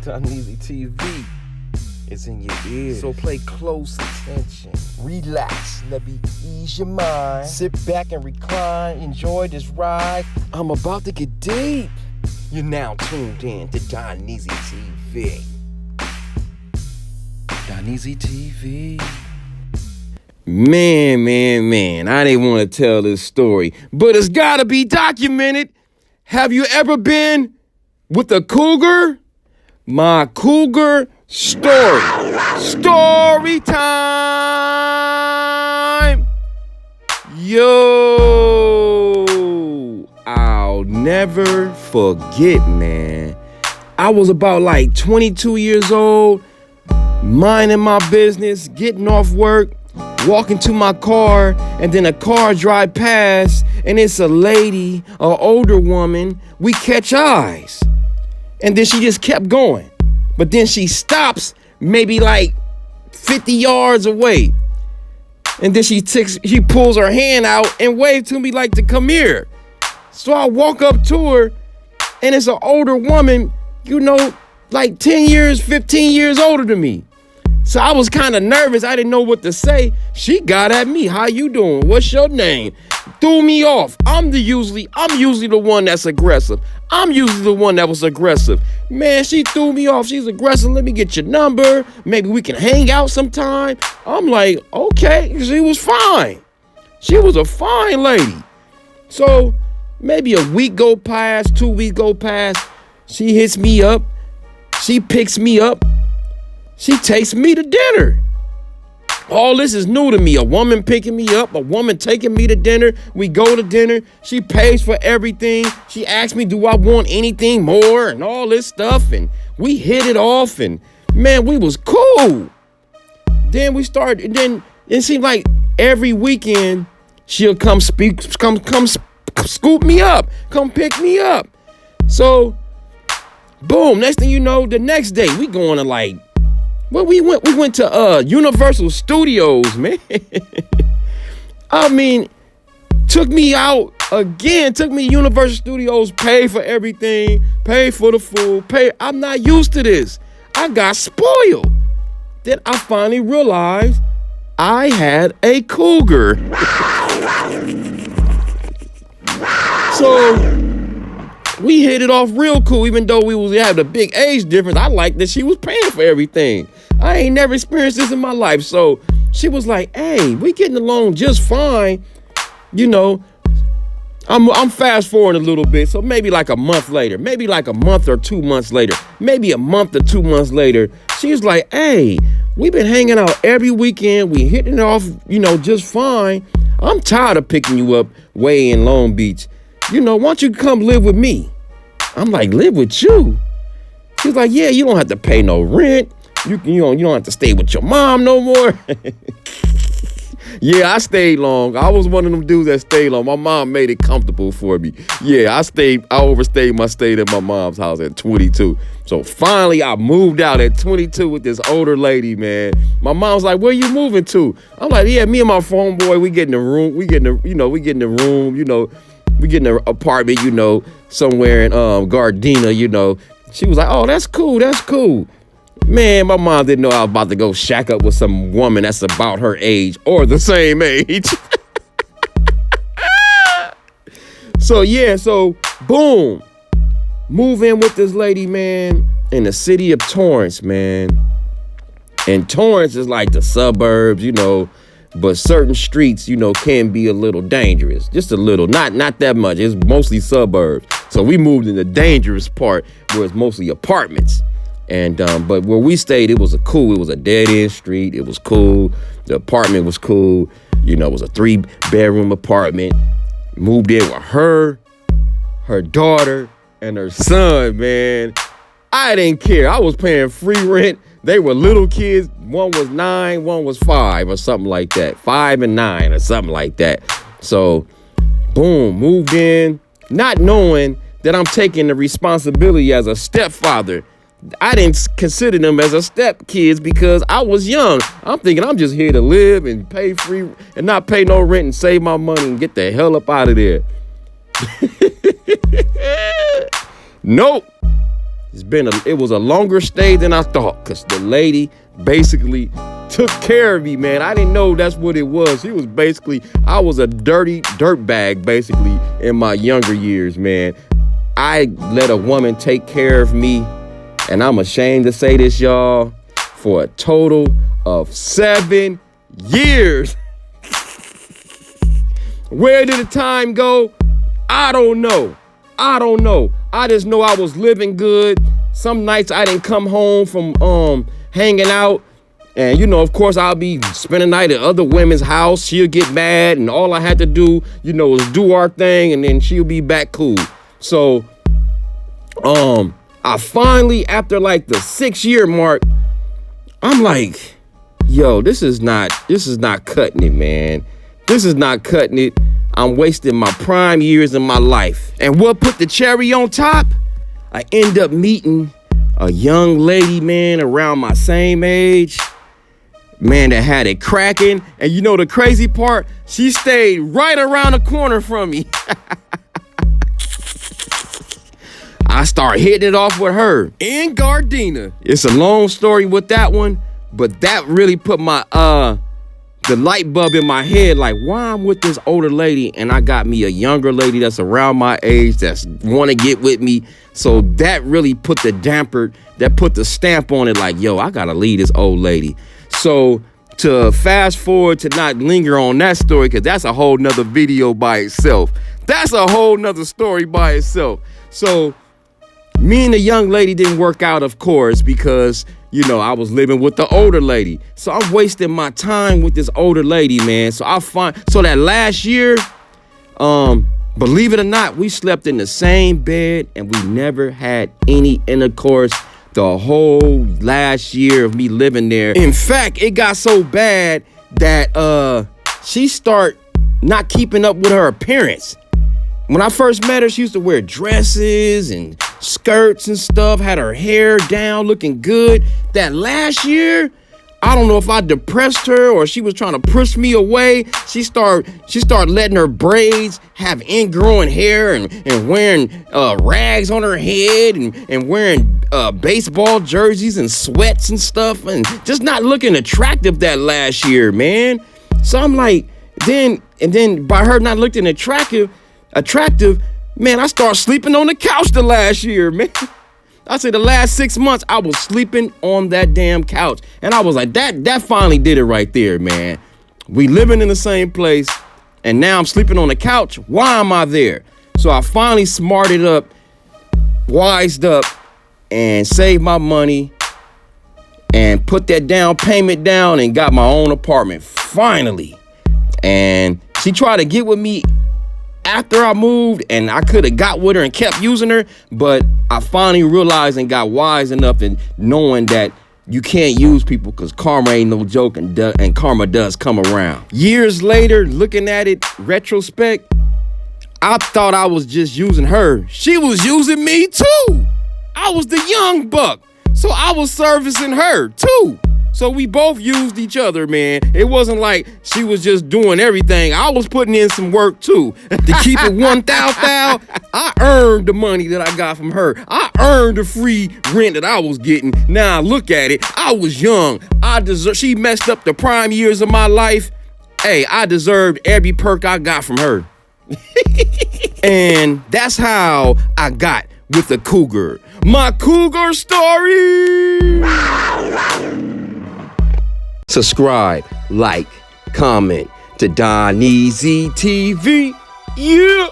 Uneasy TV is in your ears, so pay close attention. Relax, let me ease your mind. Sit back and recline, enjoy this ride. I'm about to get deep. You're now tuned in to Uneasy TV. Uneasy TV. Man, I didn't want to tell this story, but it's gotta be documented. Have you ever been with a cougar? My cougar story. Story time. Yo, I'll never forget, man. I was about like 22 years old, minding my business, getting off work, walking to my car, and then a car drive past, and it's a lady, an older woman. We catch eyes. And then she just kept going. But then she stops maybe like 50 yards away. And then she pulls her hand out and waves to me like to come here. So I walk up to her, and it's an older woman, like 10 years, 15 years older than me. So I was kind of nervous. I didn't know what to say. She got at me. How you doing? What's your name? Threw me off. I'm usually the one that's aggressive. I'm usually the one that was aggressive. Man, she threw me off. She's aggressive. Let me get your number. Maybe we can hang out sometime. I'm like, okay. She was fine. She was a fine lady. So maybe a week go past, 2 weeks go past. She hits me up. She picks me up. She takes me to dinner. All this is new to me. A woman picking me up, a woman taking me to dinner. We go to dinner. She pays for everything. She asks me, do I want anything more and all this stuff. And we hit it off, and man, we was cool. Then we started, and then it seemed like every weekend she'll come scoop me up, come pick me up. So boom, next thing you know, the next day we going to we went to Universal Studios, man. I mean, took me out again, took me to Universal Studios, paid for everything, paid for the food, I'm not used to this. I got spoiled. Then I finally realized I had a cougar. So we hit it off real cool, even though we had a big age difference. I liked that she was paying for everything. I ain't never experienced this in my life. So she was like, hey, we getting along just fine. I'm fast forwarding a little bit. So maybe like a month later, maybe like a month or 2 months later, maybe a month or 2 months later, she was like, hey, we've been hanging out every weekend. We hitting it off, just fine. I'm tired of picking you up way in Long Beach. Why don't you come live with me? I'm like, live with you? She's like, yeah, you don't have to pay no rent. You don't have to stay with your mom no more. Yeah, I stayed long. I was one of them dudes that stayed long. My mom made it comfortable for me. Yeah, I overstayed my stay at my mom's house at 22. So finally I moved out at 22 with this older lady, man. My mom's like, where you moving to? I'm like, yeah, me and my phone boy, we get in the room. We get in an apartment, somewhere in Gardena, She was like, oh, that's cool. Man, my mom didn't know I was about to go shack up with some woman that's about her age or the same age. So boom. Move in with this lady, man, in the city of Torrance, man. And Torrance is like the suburbs, but certain streets, can be a little dangerous. Just a little, not that much. It's mostly suburbs. So we moved in the dangerous part where it's mostly apartments. And but where we stayed, it was a dead end street. It was cool. The apartment was cool. It was a 3-bedroom apartment. Moved in with her daughter, and her son, man. I didn't care. I was paying free rent. They were little kids. One was 9, one was 5 or something like that. 5 and 9 or something like that. So, boom, moved in, not knowing that I'm taking the responsibility as a stepfather. I didn't consider them as a step kids because I was young. I'm thinking I'm just here to live and pay free and not pay no rent and save my money and get the hell up out of there. Nope. It was a longer stay than I thought, because the lady basically took care of me, man. I didn't know that's what it was. I was a dirty dirt bag, basically, in my younger years, man. I let a woman take care of me, and I'm ashamed to say this, y'all, for a total of 7 years. Where did the time go? I don't know. I just know I was living good. Some nights I didn't come home from hanging out. And, of course, I'll be spending the night at other women's house. She'll get mad, and all I had to do, was do our thing, and then she'll be back cool. So, I finally, after like the 6-year mark, I'm like, yo, this is not cutting it, man. This is not cutting it. I'm wasting my prime years in my life. And what put the cherry on top? I end up meeting a young lady, man, around my same age, man, that had it cracking. And the crazy part? She stayed right around the corner from me. I start hitting it off with her in Gardena. It's a long story with that one, but that really put my the light bulb in my head, like, why I'm with this older lady and I got me a younger lady that's around my age that's want to get with me. So that really put the stamp on it, like, yo, I gotta leave this old lady. So to fast forward, to not linger on that story, because that's a whole nother video by itself. That's a whole nother story by itself. So me and the young lady didn't work out, of course, because I was living with the older lady. So I'm wasting my time with this older lady, man. So that last year, believe it or not, we slept in the same bed and we never had any intercourse the whole last year of me living there. In fact, it got so bad that she started not keeping up with her appearance. When I first met her, she used to wear dresses and skirts and stuff, had her hair down, looking good. That last year, I don't know if I depressed her or she was trying to push me away. She started letting her braids have ingrowing hair and wearing rags on her head and wearing baseball jerseys and sweats and stuff, and just not looking attractive that last year, man. So I'm like, then by her not looking attractive, man, I started sleeping on the couch the last year, man. I said the last 6 months, I was sleeping on that damn couch. And I was like, that finally did it right there, man. We living in the same place, and now I'm sleeping on the couch. Why am I there? So I finally smarted up, wised up, and saved my money and put that down payment down and got my own apartment, finally. And she tried to get with me after I moved, and I could have got with her and kept using her, but I finally realized and got wise enough in knowing that you can't use people, because karma ain't no joke, and karma does come around. Years later, looking at it, retrospect, I thought I was just using her. She was using me too. I was the young buck, so I was servicing her too. So we both used each other, man. It wasn't like she was just doing everything. I was putting in some work too. To keep it 1,000, I earned the money that I got from her. I earned the free rent that I was getting. Now look at it. I was young. She messed up the prime years of my life. Hey, I deserved every perk I got from her. And that's how I got with the Cougar. My Cougar story. Subscribe, like, comment to Don Easy TV. Yeah.